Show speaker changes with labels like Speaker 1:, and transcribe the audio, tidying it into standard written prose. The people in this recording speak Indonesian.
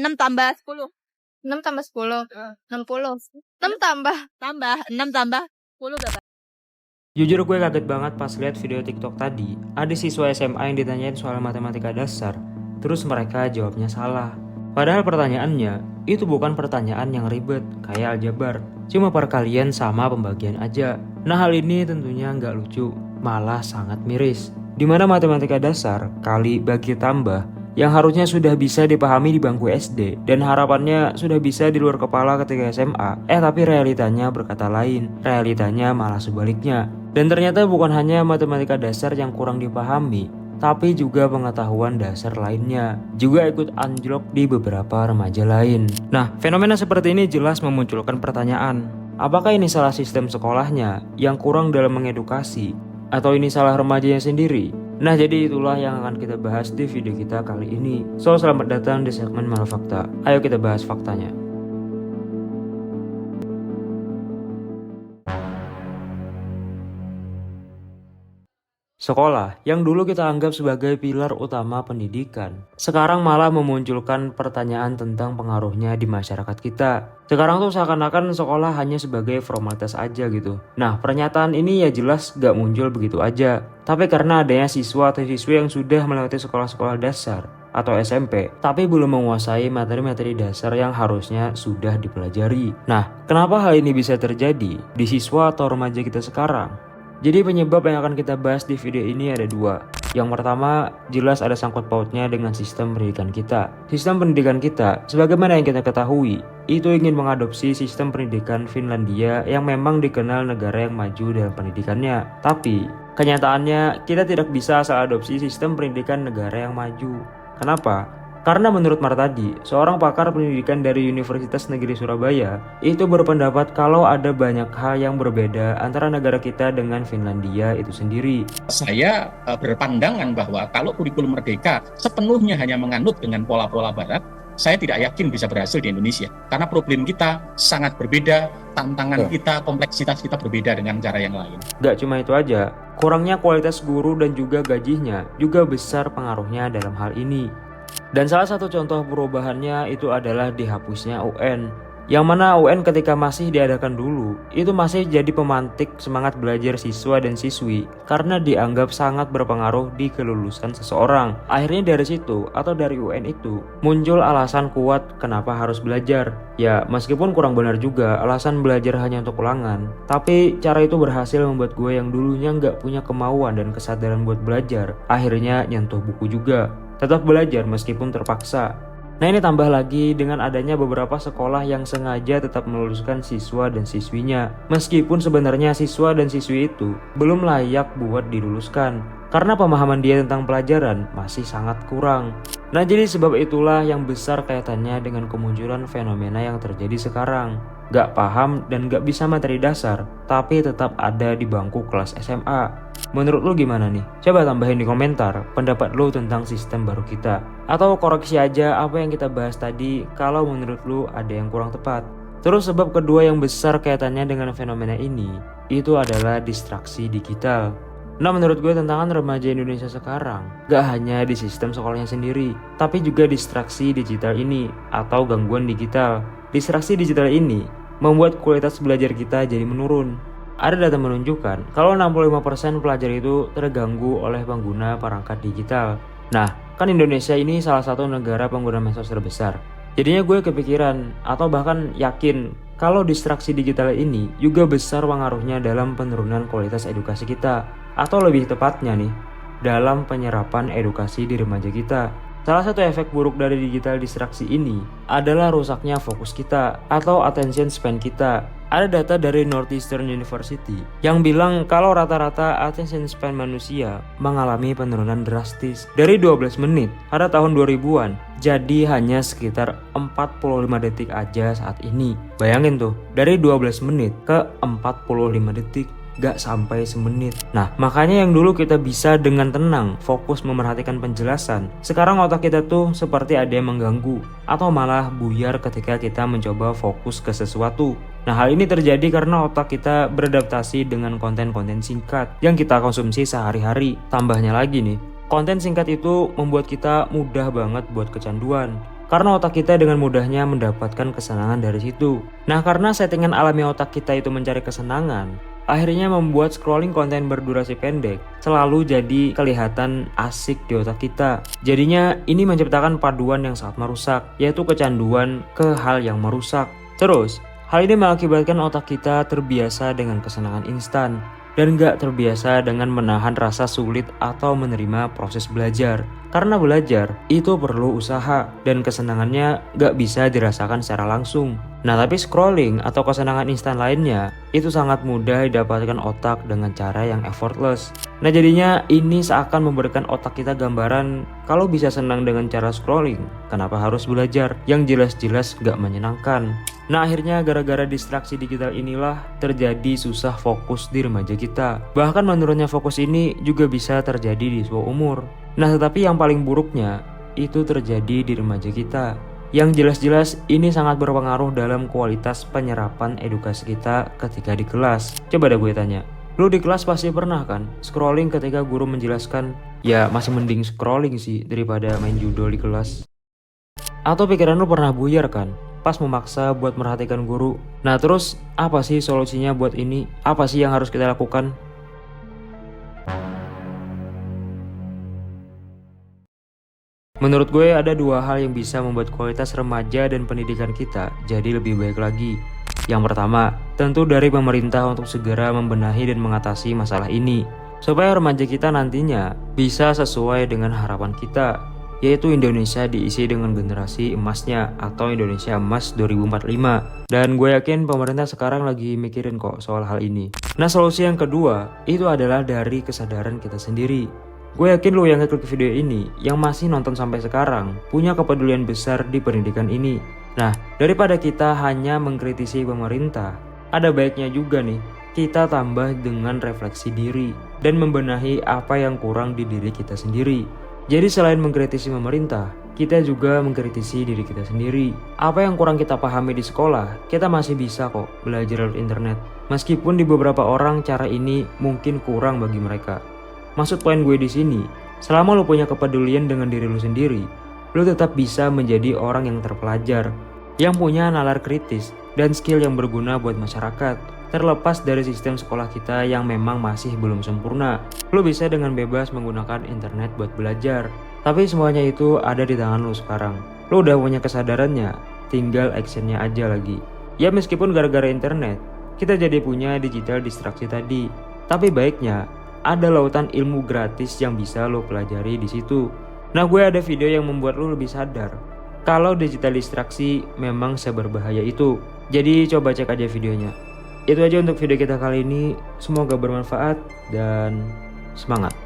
Speaker 1: 6 tambah 10.
Speaker 2: 6 tambah 10.
Speaker 1: Heeh.
Speaker 2: 60. 6 tambah.
Speaker 1: 6 tambah 10 berapa?
Speaker 3: Jujur gue kaget banget pas lihat video TikTok tadi. Ada siswa SMA yang ditanyain soal matematika dasar, terus mereka jawabnya salah. Padahal pertanyaannya itu bukan pertanyaan yang ribet kayak aljabar, cuma perkalian sama pembagian aja. Nah, hal ini tentunya nggak lucu, malah sangat miris. Dimana matematika dasar kali bagi tambah yang harusnya sudah bisa dipahami di bangku SD dan harapannya sudah bisa di luar kepala ketika SMA, tapi realitanya berkata lain. Realitanya malah sebaliknya. Dan ternyata bukan hanya matematika dasar yang kurang dipahami, tapi juga pengetahuan dasar lainnya juga ikut anjlok di beberapa remaja lain. Nah, fenomena seperti ini jelas memunculkan pertanyaan. Apakah ini salah sistem sekolahnya yang kurang dalam mengedukasi? Atau ini salah remajanya sendiri? Nah, jadi itulah yang akan kita bahas di video kita kali ini. So, selamat datang di segmen Malafakta. Ayo kita bahas faktanya. Sekolah, yang dulu kita anggap sebagai pilar utama pendidikan, sekarang malah memunculkan pertanyaan tentang pengaruhnya di masyarakat kita. Sekarang tuh seakan-akan sekolah hanya sebagai formalitas aja gitu. Nah, pernyataan ini ya jelas gak muncul begitu aja. Tapi karena adanya siswa atau siswi yang sudah melewati sekolah-sekolah dasar atau SMP, tapi belum menguasai materi-materi dasar yang harusnya sudah dipelajari. Nah, kenapa hal ini bisa terjadi di siswa atau remaja kita sekarang? Jadi penyebab yang akan kita bahas di video ini ada dua. Yang pertama, jelas ada sangkut pautnya dengan sistem pendidikan kita. Sistem pendidikan kita, sebagaimana yang kita ketahui, itu ingin mengadopsi sistem pendidikan Finlandia yang memang dikenal negara yang maju dalam pendidikannya. Tapi, kenyataannya kita tidak bisa asal adopsi sistem pendidikan negara yang maju. Kenapa? Karena menurut Martadi, seorang pakar pendidikan dari Universitas Negeri Surabaya, itu berpendapat kalau ada banyak hal yang berbeda antara negara kita dengan Finlandia itu sendiri.
Speaker 4: Saya berpandangan bahwa kalau kurikulum merdeka sepenuhnya hanya menganut dengan pola-pola barat, saya tidak yakin bisa berhasil di Indonesia. Karena problem kita sangat berbeda, tantangan kita, kompleksitas kita berbeda dengan cara yang lain.
Speaker 3: Gak cuma itu aja, kurangnya kualitas guru dan juga gajinya juga besar pengaruhnya dalam hal ini. Dan salah satu contoh perubahannya itu adalah dihapusnya UN. Yang mana UN ketika masih diadakan dulu, itu masih jadi pemantik semangat belajar siswa dan siswi karena dianggap sangat berpengaruh di kelulusan seseorang. Akhirnya dari situ atau dari UN itu muncul alasan kuat kenapa harus belajar. Ya meskipun kurang benar juga alasan belajar hanya untuk ulangan, tapi cara itu berhasil membuat gue yang dulunya nggak punya kemauan dan kesadaran buat belajar, akhirnya nyentuh buku juga. Tetap belajar meskipun terpaksa. Nah, ini tambah lagi dengan adanya beberapa sekolah yang sengaja tetap meluluskan siswa dan siswinya, meskipun sebenarnya siswa dan siswi itu belum layak buat diluluskan karena pemahaman dia tentang pelajaran masih sangat kurang. Nah, jadi sebab itulah yang besar kaitannya dengan kemunculan fenomena yang terjadi sekarang. Gak paham dan gak bisa materi dasar, tapi tetap ada di bangku kelas SMA. Menurut lu gimana nih? Coba tambahin di komentar pendapat lu tentang sistem baru kita. Atau koreksi aja apa yang kita bahas tadi kalau menurut lu ada yang kurang tepat. Terus sebab kedua yang besar kaitannya dengan fenomena ini, itu adalah distraksi digital. Nah, menurut gue tantangan remaja Indonesia sekarang gak hanya di sistem sekolahnya sendiri, tapi juga distraksi digital ini atau gangguan digital. Distraksi digital ini membuat kualitas belajar kita jadi menurun. Ada data menunjukkan kalau 65% pelajar itu terganggu oleh pengguna perangkat digital. Nah, kan Indonesia ini salah satu negara pengguna medsos terbesar. Jadinya gue kepikiran atau bahkan yakin kalau distraksi digital ini juga besar pengaruhnya dalam penurunan kualitas edukasi kita. Atau lebih tepatnya nih, dalam penyerapan edukasi di remaja kita. Salah satu efek buruk dari digital distraksi ini adalah rusaknya fokus kita atau attention span kita. Ada data dari Northeastern University yang bilang kalau rata-rata attention span manusia mengalami penurunan drastis dari 12 menit pada tahun 2000-an jadi hanya sekitar 45 detik aja saat ini. Bayangin tuh, dari 12 menit ke 45 detik. Gak sampai semenit. Nah, makanya yang dulu kita bisa dengan tenang fokus memerhatikan penjelasan, sekarang otak kita tuh seperti ada yang mengganggu atau malah buyar ketika kita mencoba fokus ke sesuatu. Nah, hal ini terjadi karena otak kita beradaptasi dengan konten-konten singkat yang kita konsumsi sehari-hari. Tambahnya lagi nih, konten singkat itu membuat kita mudah banget buat kecanduan. karena otak kita dengan mudahnya mendapatkan kesenangan dari situ. Nah, karena settingan alami otak kita itu mencari kesenangan, akhirnya membuat scrolling konten berdurasi pendek selalu jadi kelihatan asik di otak kita. Jadinya ini menciptakan paduan yang sangat merusak, yaitu kecanduan ke hal yang merusak. Terus, hal ini mengakibatkan otak kita terbiasa dengan kesenangan instan dan gak terbiasa dengan menahan rasa sulit atau menerima proses belajar. Karena belajar itu perlu usaha dan kesenangannya gak bisa dirasakan secara langsung. Nah, tapi scrolling atau kesenangan instan lainnya itu sangat mudah didapatkan otak dengan cara yang effortless. Nah, jadinya ini seakan memberikan otak kita gambaran kalau bisa senang dengan cara scrolling, kenapa harus belajar yang jelas-jelas gak menyenangkan. Nah, akhirnya gara-gara distraksi digital inilah terjadi susah fokus di remaja kita. Bahkan menurunnya fokus ini juga bisa terjadi di semua umur. Nah, tetapi yang paling buruknya itu terjadi di remaja kita. Yang jelas-jelas ini sangat berpengaruh dalam kualitas penyerapan edukasi kita ketika di kelas. Coba deh gue tanya, lu di kelas pasti pernah kan scrolling ketika guru menjelaskan? Ya masih mending scrolling sih daripada main judul di kelas. Atau pikiran lu pernah buyar kan pas memaksa buat merhatikan guru? Nah, terus apa sih solusinya buat ini? Apa sih yang harus kita lakukan? Menurut gue ada dua hal yang bisa membuat kualitas remaja dan pendidikan kita jadi lebih baik lagi. Yang pertama, tentu dari pemerintah untuk segera membenahi dan mengatasi masalah ini, supaya remaja kita nantinya bisa sesuai dengan harapan kita, yaitu Indonesia diisi dengan generasi emasnya atau Indonesia Emas 2045. Dan gue yakin pemerintah sekarang lagi mikirin kok soal hal ini. Nah, solusi yang kedua itu adalah dari kesadaran kita sendiri. Gue yakin lo yang ngeklik video ini, yang masih nonton sampai sekarang, punya kepedulian besar di pendidikan ini. Nah, daripada kita hanya mengkritisi pemerintah, ada baiknya juga nih, kita tambah dengan refleksi diri dan membenahi apa yang kurang di diri kita sendiri. Jadi selain mengkritisi pemerintah, kita juga mengkritisi diri kita sendiri. Apa yang kurang kita pahami di sekolah, kita masih bisa kok belajar lewat internet. Meskipun di beberapa orang cara ini mungkin kurang bagi mereka. Maksud poin gue di sini, selama lo punya kepedulian dengan diri lo sendiri, lo tetap bisa menjadi orang yang terpelajar, yang punya nalar kritis dan skill yang berguna buat masyarakat. Terlepas dari sistem sekolah kita yang memang masih belum sempurna, lo bisa dengan bebas menggunakan internet buat belajar. Tapi semuanya itu ada di tangan lo sekarang. Lo udah punya kesadarannya, tinggal actionnya aja lagi. Ya meskipun gara-gara internet, kita jadi punya digital distraksi tadi. Tapi baiknya, ada lautan ilmu gratis yang bisa lo pelajari di situ. Nah, gue ada video yang membuat lo lebih sadar kalau digital distraksi memang seberbahaya itu. Jadi coba cek aja videonya. Itu aja untuk video kita kali ini. Semoga bermanfaat dan semangat.